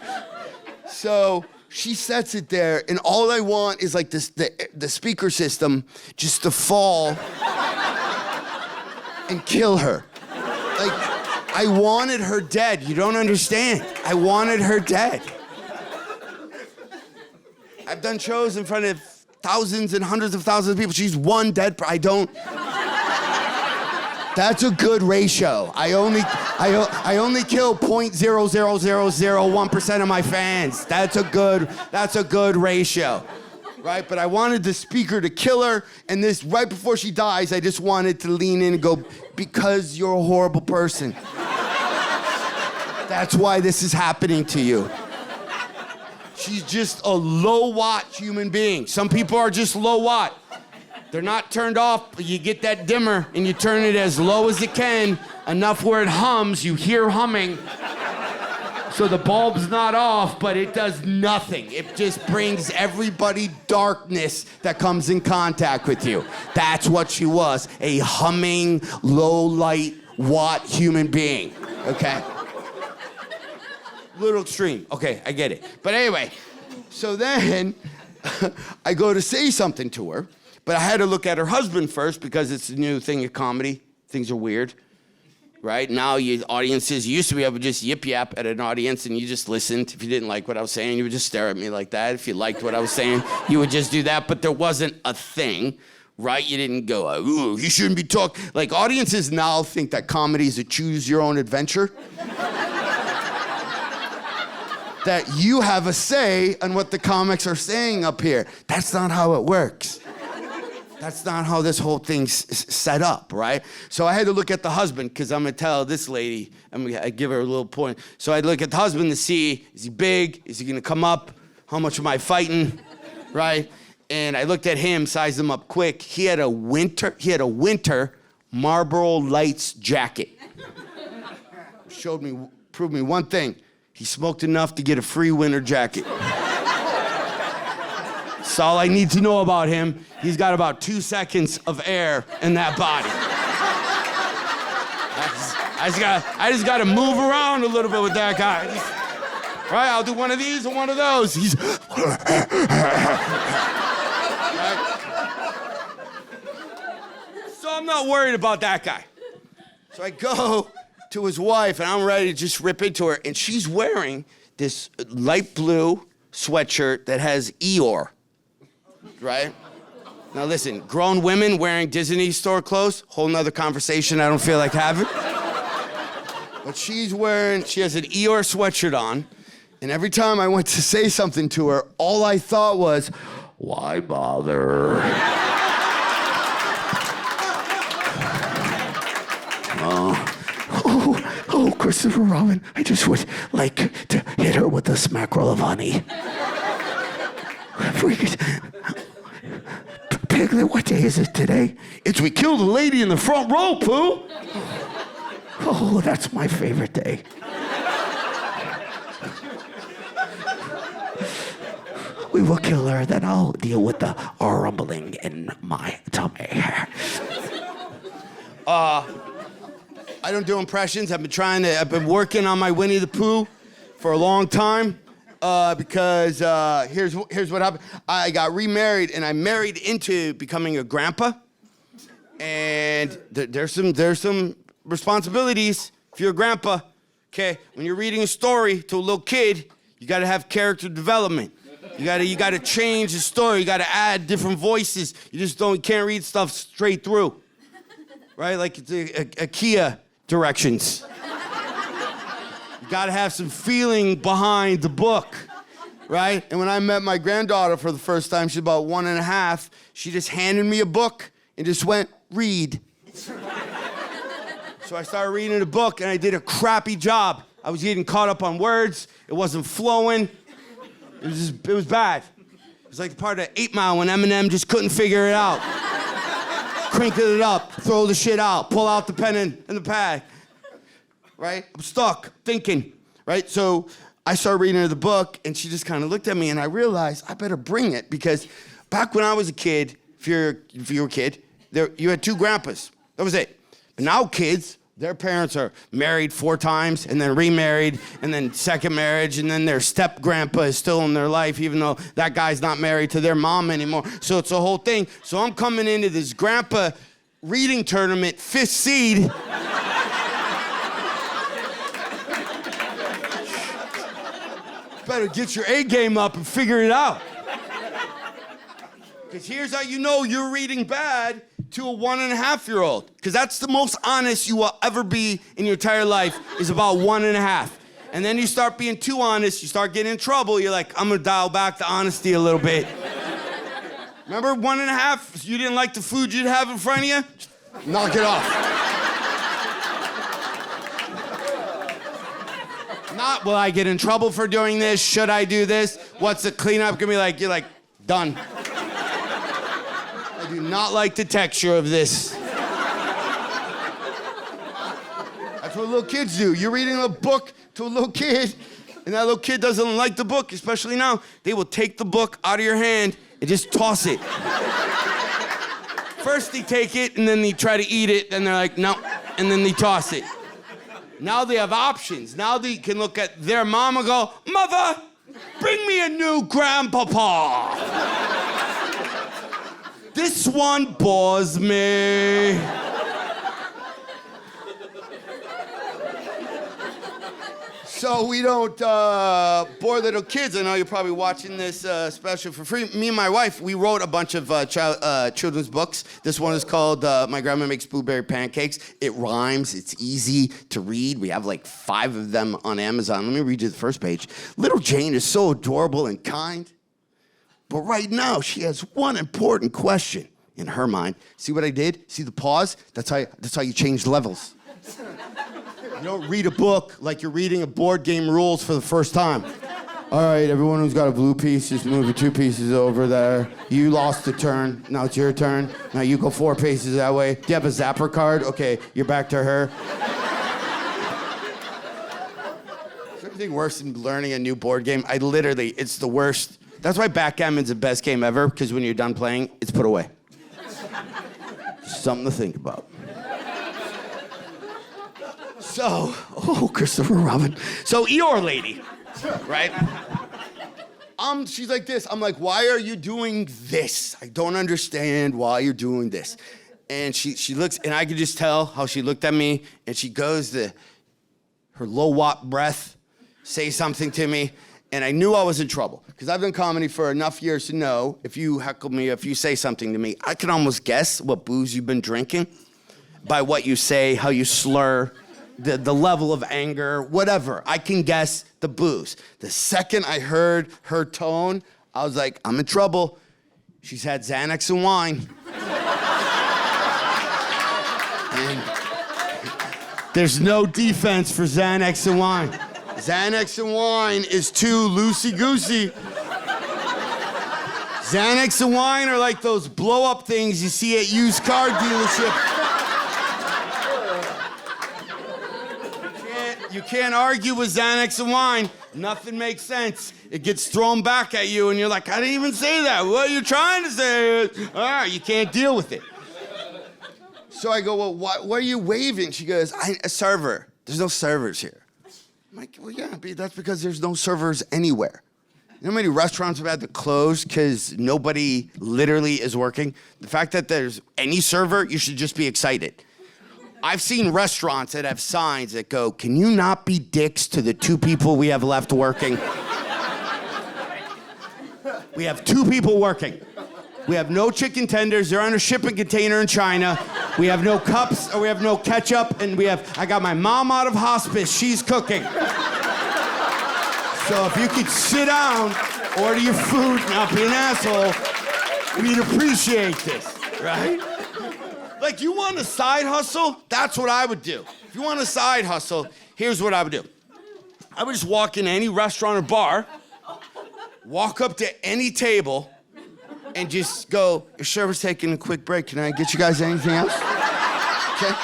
So she sets it there, and all I want is like the speaker system just to fall and kill her. Like, I wanted her dead. You don't understand. I wanted her dead. I've done shows in front of thousands and hundreds of thousands of people. She's one dead. I don't. That's a good ratio. I only kill 0.00001% of my fans. That's a good ratio. Right? But I wanted the speaker to kill her, and this right before she dies, I just wanted to lean in and go, because you're a horrible person. That's why this is happening to you. She's just a low-watt human being. Some people are just low-watt. They're not turned off, but you get that dimmer and you turn it as low as it can, enough where it hums, you hear humming. So the bulb's not off, but it does nothing. It just brings everybody darkness that comes in contact with you. That's what she was, a humming, low-light watt human being, okay? Little extreme. Okay, I get it. But anyway, so then I go to say something to her, but I had to look at her husband first because it's a new thing in comedy. Things are weird, right? Now audiences, you used to be able to just yip-yap at an audience and you just listened. If you didn't like what I was saying, you would just stare at me like that. If you liked what I was saying, you would just do that. But there wasn't a thing, right? You didn't go, ooh, you shouldn't be talking. Like, audiences now think that comedy is a choose-your-own-adventure. That you have a say on what the comics are saying up here. That's not how it works. That's not how this whole thing's set up, right? So I had to look at the husband, because I'm gonna tell this lady, I give her a little point. So I'd look at the husband to see, is he big? Is he gonna come up? How much am I fighting, right? And I looked at him, sized him up quick. He had a winter Marlboro Lights jacket. Proved me one thing. He smoked enough to get a free winter jacket. That's all I need to know about him. He's got about 2 seconds of air in that body. I just got to move around a little bit with that guy. Right? I'll do one of these and one of those. He's... Right? So I'm not worried about that guy. So I go to his wife, and I'm ready to just rip into her, and she's wearing this light blue sweatshirt that has Eeyore, right? Now listen, grown women wearing Disney store clothes, whole nother conversation I don't feel like having. But she has an Eeyore sweatshirt on, and every time I went to say something to her, all I thought was, why bother? Oh, Christopher Robin, I just would like to hit her with a smackerel of honey. Piglet, what day is it today? It's we killed a lady in the front row, Pooh. Oh, that's my favorite day. We will kill her, then I'll deal with the rumbling in my tummy. I don't do impressions. I've been working on my Winnie the Pooh for a long time because here's what happened. I got remarried and I married into becoming a grandpa. And there's some responsibilities if you're a grandpa. Okay, when you're reading a story to a little kid, you got to have character development. You got to change the story. You got to add different voices. You can't read stuff straight through. Right, like it's a Kia directions. You gotta have some feeling behind the book, right? And when I met my granddaughter for the first time, she's about 1.5, she just handed me a book and just went, read. So I started reading the book and I did a crappy job. I was getting caught up on words, it wasn't flowing, it was bad. It was like the part of 8 Mile when Eminem just couldn't figure it out. Crinkle it up, throw the shit out, pull out the pen and the pad, right? I'm stuck, thinking, right? So I started reading the book, and she just kind of looked at me, and I realized I better bring it, because back when I was a kid, if you were a kid, you had 2 grandpas. That was it. But now kids, their parents are married 4 times, and then remarried, and then second marriage, and then their step-grandpa is still in their life, even though that guy's not married to their mom anymore. So it's a whole thing. So I'm coming into this grandpa reading tournament, 5th seed. better get your A game up and figure it out. Because here's how you know you're reading bad to a 1.5-year-old. Because that's the most honest you will ever be in your entire life, is about 1.5. And then you start being too honest, you start getting in trouble, you're like, I'm gonna dial back the honesty a little bit. Remember 1.5, you didn't like the food you'd have in front of you? Knock it off. Not, will I get in trouble for doing this? Should I do this? What's the cleanup gonna be like? You're like, done. I do not like the texture of this. That's what little kids do. You're reading a book to a little kid, and that little kid doesn't like the book, especially now. They will take the book out of your hand and just toss it. First they take it, and then they try to eat it, then they're like, no, and then they toss it. Now they have options. Now they can look at their mom and go, Mother, bring me a new grandpapa. This one bores me. So we don't bore little kids. I know you're probably watching this special for free. Me and my wife, we wrote a bunch of children's books. This one is called My Grandma Makes Blueberry Pancakes. It rhymes. It's easy to read. We have like 5 of them on Amazon. Let me read you the first page. Little Jane is so adorable and kind. But right now, she has one important question in her mind. See what I did? See the pause? That's how you change levels. You don't read a book like you're reading a board game rules for the first time. All right, everyone who's got a blue piece, just move the 2 pieces over there. You lost a turn. Now it's your turn. Now you go 4 paces that way. Do you have a zapper card? Okay, you're back to her. Is there anything worse than learning a new board game? It's the worst. That's why backgammon's the best game ever, because when you're done playing, it's put away. Something to think about. So, Christopher Robin. So Eeyore lady, right? She's like this. I'm like, why are you doing this? I don't understand why you're doing this. And she looks, and I could just tell how she looked at me, and she goes to her low watt breath, say something to me, and I knew I was in trouble. Because I've done comedy for enough years to know, if you heckle me, if you say something to me, I can almost guess what booze you've been drinking by what you say, how you slur, the level of anger, whatever. I can guess the booze. The second I heard her tone, I was like, I'm in trouble. She's had Xanax and wine. And there's no defense for Xanax and wine. Xanax and wine is too loosey-goosey. Xanax and wine are like those blow-up things you see at used car dealerships. You can't argue with Xanax and wine. Nothing makes sense. It gets thrown back at you, and you're like, I didn't even say that. What are you trying to say? You can't deal with it. So I go, well, what are you waving? She goes, a server. There's no servers here. I'm like, well, yeah, that's because there's no servers anywhere. You know how many restaurants have had to close because nobody literally is working? The fact that there's any server, you should just be excited. I've seen restaurants that have signs that go, can you not be dicks to the 2 people we have left working? We have 2 people working. We have no chicken tenders. They're on a shipping container in China. We have no cups, or we have no ketchup, and I got my mom out of hospice. She's cooking. So if you could sit down, order your food, not be an asshole, we'd appreciate this, right? Like, you want a side hustle? That's what I would do. If you want a side hustle, here's what I would do. I would just walk in any restaurant or bar, walk up to any table, and just go, your server's taking a quick break. Can I get you guys anything else? Okay?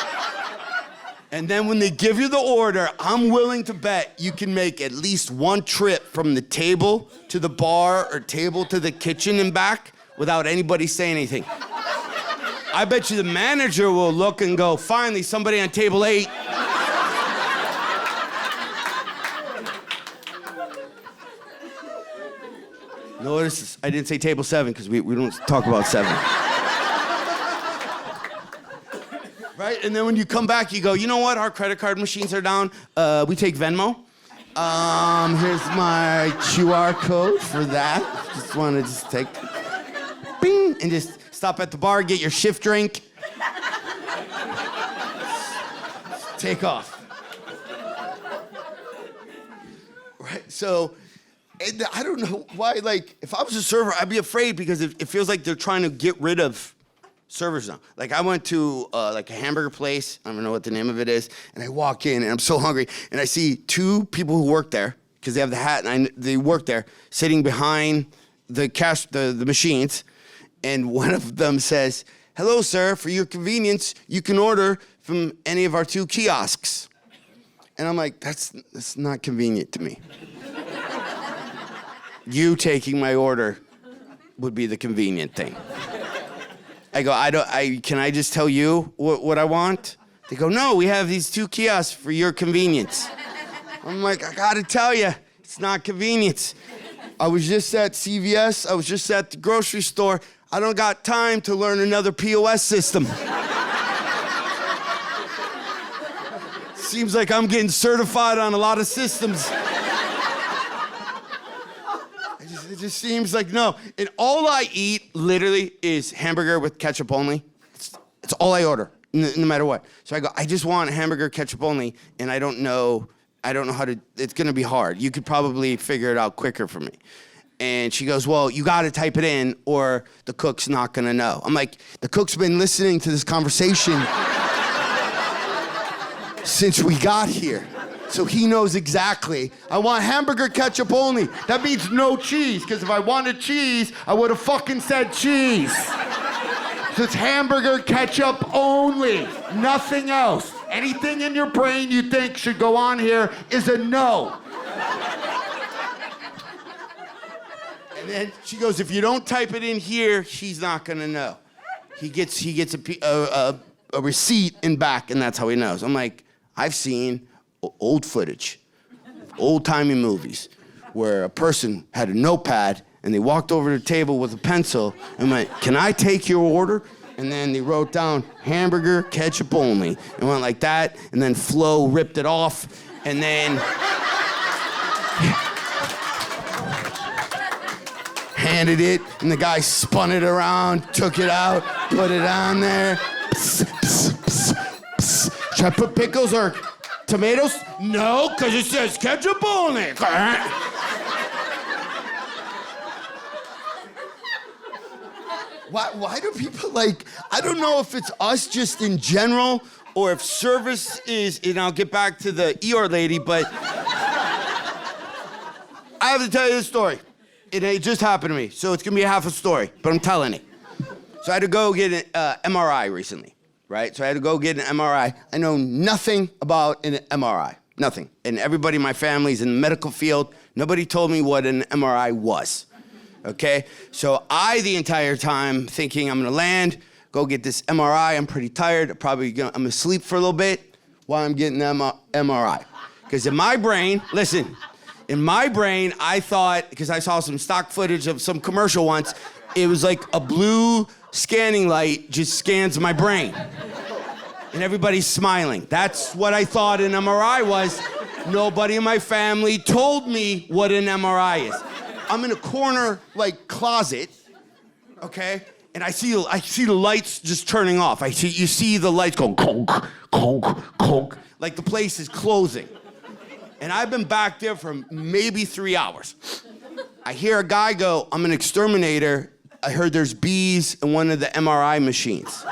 And then when they give you the order, I'm willing to bet you can make at least 1 trip from the table to the bar or table to the kitchen and back without anybody saying anything. I bet you the manager will look and go, finally, somebody on table 8. Notice I didn't say table 7 because we don't talk about 7. Right? And then when you come back, you go, you know what? Our credit card machines are down. We take Venmo. Here's my QR code for that. Just want to take, bing, and just stop at the bar, get your shift drink. Take off. Right, so, and I don't know why, like, if I was a server, I'd be afraid because it feels like they're trying to get rid of servers now. Like, I went to, like, a hamburger place, I don't know what the name of it is, and I walk in, and I'm so hungry, and I see two people who work there, because they have the hat, and they work there, sitting behind the machines, and one of them says, "Hello, sir, for your convenience, you can order from any of our 2 kiosks." And I'm like, that's not convenient to me. You taking my order would be the convenient thing. I go, can I just tell you what I want? They go, no, we have these 2 kiosks for your convenience. I'm like, I gotta tell you, it's not convenience. I was just at CVS, I was just at the grocery store. I don't got time to learn another POS system. Seems like I'm getting certified on a lot of systems. It just seems like no. And all I eat literally is hamburger with ketchup only. It's all I order, no matter what. So I go, I just want hamburger ketchup only, and I don't know how to, it's gonna be hard. You could probably figure it out quicker for me. And she goes, well, you gotta type it in or the cook's not gonna know. I'm like, the cook's been listening to this conversation since we got here. So he knows exactly. I want hamburger ketchup only. That means no cheese, because if I wanted cheese, I would have fucking said cheese. So it's hamburger ketchup only, nothing else. Anything in your brain you think should go on here is a no. And then she goes, if you don't type it in here, she's not gonna know. He gets a receipt in back, and that's how he knows. I'm like, I've seen old footage, old-timey movies, where a person had a notepad and they walked over to the table with a pencil and went, can I take your order? And then they wrote down hamburger, ketchup only, and went like that, and then Flo ripped it off, and then handed it, and the guy spun it around, took it out, put it on there. Psst, psst, psst, psst. Should I put pickles or tomatoes? No, because it says ketchup only. Why do people like, I don't know if it's us just in general or if service is, and I'll get back to the Eeyore lady, but I have to tell you this story. It just happened to me, so it's gonna be a half a story, but I'm telling it. So I had to go get an MRI recently, right? So I had to go get an MRI. I know nothing about an MRI, nothing. And everybody in my family's in the medical field. Nobody told me what an MRI was, okay? So the entire time thinking I'm gonna land, go get this MRI. I'm pretty tired. I'm gonna sleep for a little bit while I'm getting the MRI. Because in my brain, listen, in my brain, I thought, because I saw some stock footage of some commercial once, it was like a blue scanning light just scans my brain. And everybody's smiling. That's what I thought an MRI was. Nobody in my family told me what an MRI is. I'm in a corner, like, closet, okay? And I see the lights just turning off. You see the lights go conk, conk, conk, like the place is closing. And I've been back there for maybe 3 hours. I hear a guy go, I'm an exterminator. I heard there's bees in one of the MRI machines.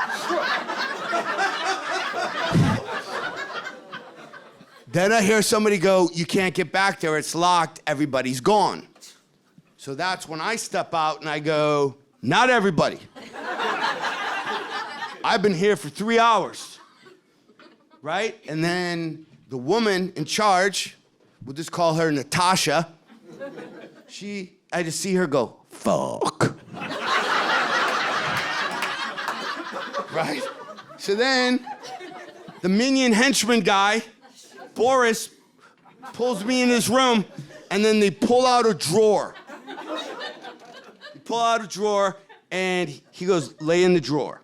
Then I hear somebody go, you can't get back there, it's locked, everybody's gone. So that's when I step out and I go, not everybody. I've been here for 3 hours, right? And then the woman in charge, we'll just call her Natasha, I just see her go, fuck. Right? So then, the minion henchman guy, Boris, pulls me in his room, and then they pull out a drawer. They pull out a drawer, and he goes, lay in the drawer.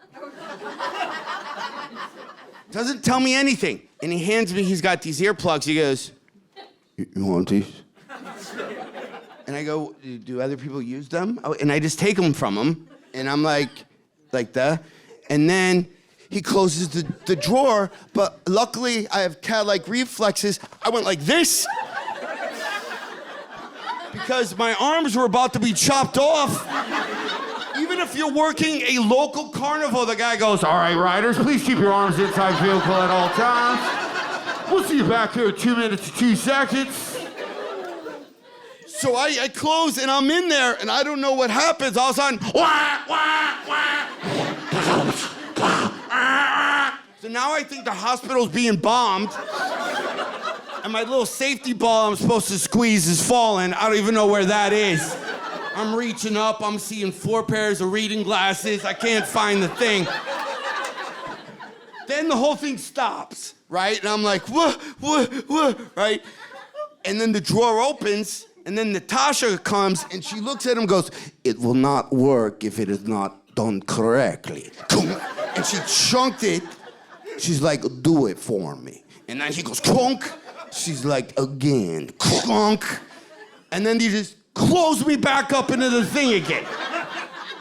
Doesn't tell me anything. And he hands me, he's got these earplugs. He goes, You want these? And I go, do other people use them? Oh, and I just take them from him, and I'm like that. And then he closes the drawer, but luckily I have cat-like reflexes. I went like this. Because my arms were about to be chopped off. Even if you're working a local carnival, the guy goes, all right, riders, please keep your arms inside vehicle at all times. We'll see you back here in 2 minutes and 2 seconds. So I close and I'm in there and I don't know what happens. All of a sudden, wah, wah, wah. So now I think the hospital's being bombed. And my little safety ball I'm supposed to squeeze is falling. I don't even know where that is. I'm reaching up, I'm seeing 4 pairs of reading glasses. I can't find the thing. Then the whole thing stops, right? And I'm like, what, right? And then the drawer opens, and then Natasha comes, and she looks at him and goes, it will not work if it is not done correctly. And she chunked it. She's like, do it for me. And then he goes, clunk. She's like, again, clunk. And then he just close me back up into the thing again.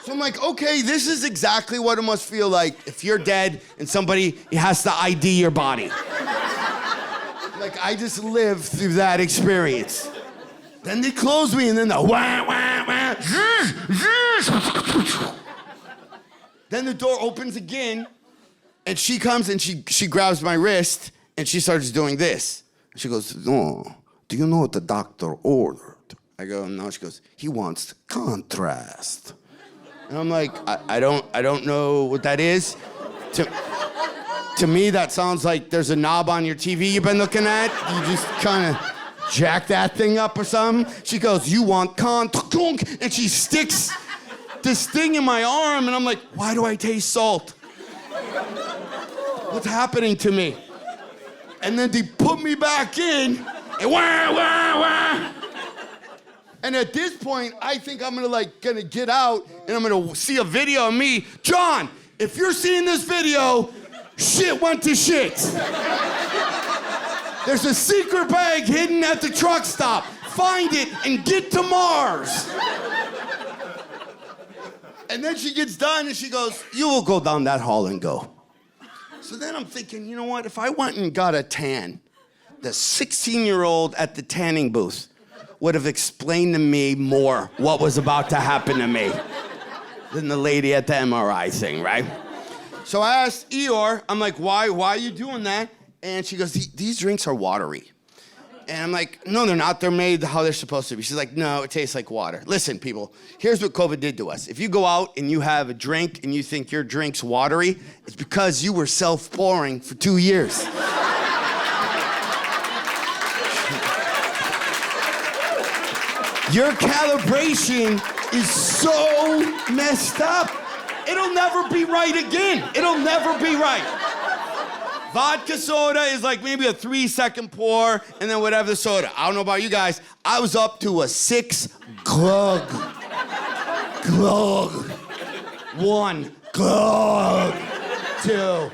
So I'm like, okay, this is exactly what it must feel like if you're dead and somebody has to ID your body. Like, I just lived through that experience. Then they close me, and then the wah, wah, wah. Then the door opens again, and she comes and she grabs my wrist, and she starts doing this. She goes, no, do you know what the doctor ordered? I go, no. She goes, he wants contrast. And I'm like, I don't know what that is. To me, that sounds like there's a knob on your TV you've been looking at. You just kind of jack that thing up or something. She goes, you want and she sticks this thing in my arm, and I'm like, why do I taste salt? What's happening to me? And then they put me back in, and wah, wah, wah. And at this point, I think I'm gonna get out and I'm gonna see a video of me. John, if you're seeing this video, shit went to shit. There's a secret bag hidden at the truck stop. Find it and get to Mars. And then she gets done and she goes, you will go down that hall and go. So then I'm thinking, you know what? If I went and got a tan, the 16-year-old at the tanning booth would have explained to me more what was about to happen to me than the lady at the MRI thing, right? So I asked Eeyore, I'm like, why are you doing that? And she goes, these drinks are watery. And I'm like, no, they're not. They're made how they're supposed to be. She's like, no, it tastes like water. Listen, people, here's what COVID did to us. If you go out and you have a drink and you think your drink's watery, it's because you were self-pouring for 2 years. Your calibration is so messed up. It'll never be right again. It'll never be right. Vodka soda is like maybe a 3-second pour, and then whatever the soda. I don't know about you guys. I was up to a 6 glug. Glug. 1 glug. 2.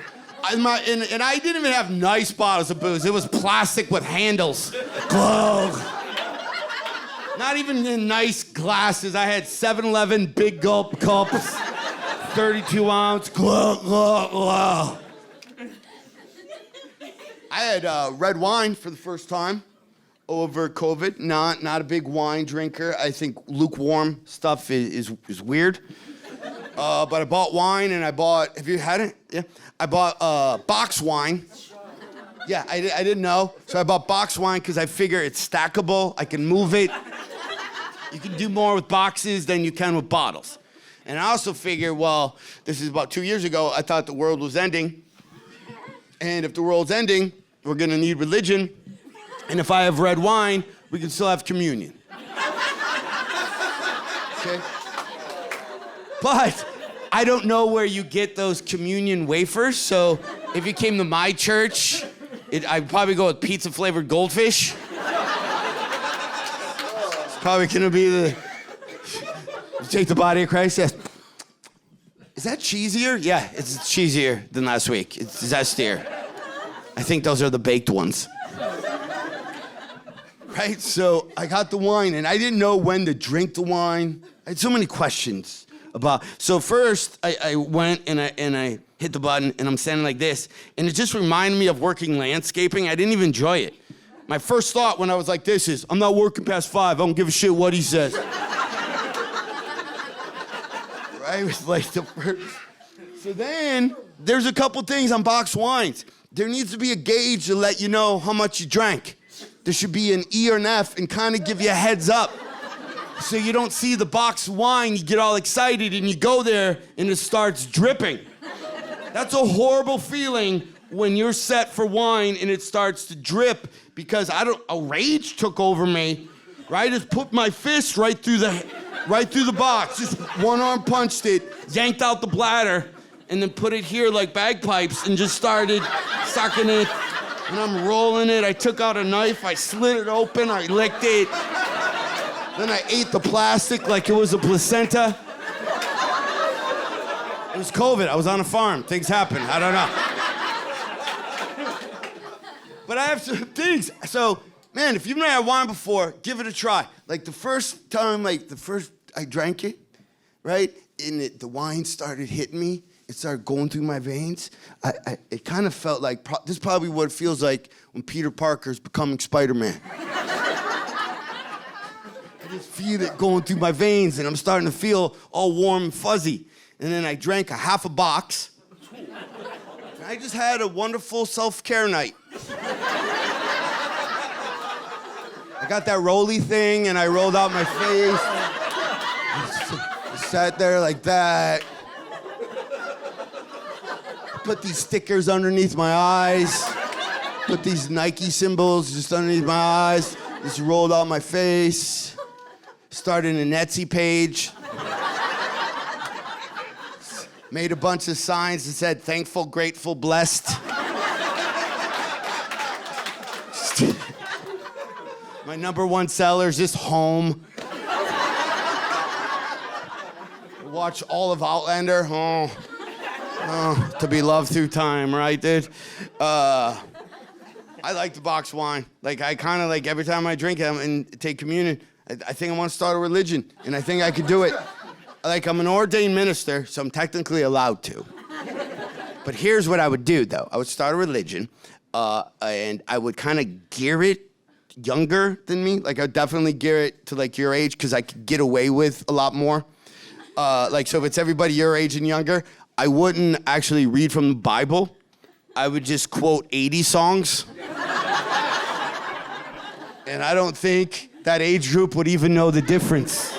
And I didn't even have nice bottles of booze. It was plastic with handles. Glug. Not even in nice glasses. I had 7-Eleven big gulp cups, 32-ounce, glug, glug, glug. I had red wine for the first time over COVID. Not a big wine drinker. I think lukewarm stuff is weird. But I bought wine, and have you had it? Yeah. I bought box wine. Yeah, I didn't know. So I bought box wine because I figure it's stackable. I can move it. You can do more with boxes than you can with bottles. And I also figure, well, this is about 2 years ago, I thought the world was ending. And if the world's ending, we're gonna need religion. And if I have red wine, we can still have communion. Okay? But I don't know where you get those communion wafers, so if you came to my church, I'd probably go with pizza-flavored goldfish. It's probably gonna be you take the body of Christ, yes. Is that cheesier? Yeah, it's cheesier than last week. It's zestier. I think those are the baked ones. right? So I got the wine, and I didn't know when to drink the wine. I had so many questions about. So first, I went and I hit the button, and I'm standing like this, and it just reminded me of working landscaping. I didn't even enjoy it. My first thought when I was like this is, I'm not working past 5. I don't give a shit what he says. Right? It was like the first. So then, there's a couple things on boxed wines. There needs to be a gauge to let you know how much you drank. There should be an E or an F and kind of give you a heads up. So you don't see the boxed wine, you get all excited and you go there and it starts dripping. That's a horrible feeling when you're set for wine and it starts to drip because a rage took over me, right? I just put my fist right through the box, just one arm punched it, yanked out the bladder, and then put it here like bagpipes and just started sucking it. And I'm rolling it. I took out a knife, I slit it open, I licked it. Then I ate the plastic like it was a placenta. It was COVID, I was on a farm. Things happen, I don't know. But I have some things. So, man, if you've never had wine before, give it a try. Like the first time, I drank it, right? And the wine started hitting me. It started going through my veins. It kind of felt like, this is probably what it feels like when Peter Parker's becoming Spider-Man. I just feel it going through my veins and I'm starting to feel all warm and fuzzy. And then I drank a half a box. And I just had a wonderful self-care night. I got that rolly thing and I rolled out my face. I sat there like that. Put these stickers underneath my eyes. Put these Nike symbols just underneath my eyes. Just rolled out my face. Started an Etsy page. Made a bunch of signs that said thankful, grateful, blessed. My #1 seller is just home. Watch all of Outlander. Oh, to be loved through time, right, dude? I like the boxed wine. Like, I kind of like every time I drink it and take communion, I think I want to start a religion, and I think I could do it. Like, I'm an ordained minister, so I'm technically allowed to. But here's what I would do, though. I would start a religion, and I would kind of gear it younger than me. Like, I'd definitely gear it to, like, your age, because I could get away with a lot more. So if it's everybody your age and younger, I wouldn't actually read from the Bible. I would just quote 80 songs. And I don't think that age group would even know the difference.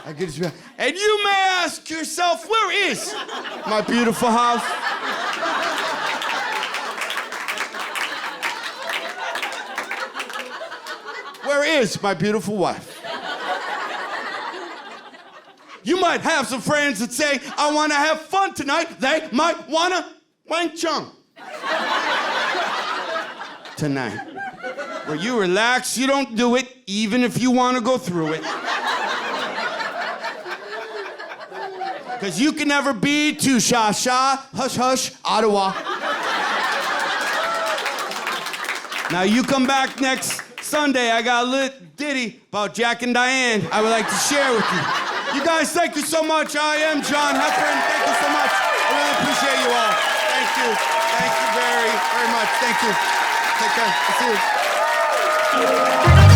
I could just be like, and you may ask yourself, where is my beautiful house? Where is my beautiful wife? You might have some friends that say, I want to have fun tonight. They might want to wang chung. Tonight. Where you relax, you don't do it, even if you want to go through it. Because you can never be too sha-sha, hush-hush, Ottawa. Now you come back next Sunday, I got a lit ditty about Jack and Diane I would like to share with you. You guys, thank you so much. I am John Heffron. Thank you so much. I really appreciate you all. Thank you. Thank you very, very much. Thank you. Take care. See you.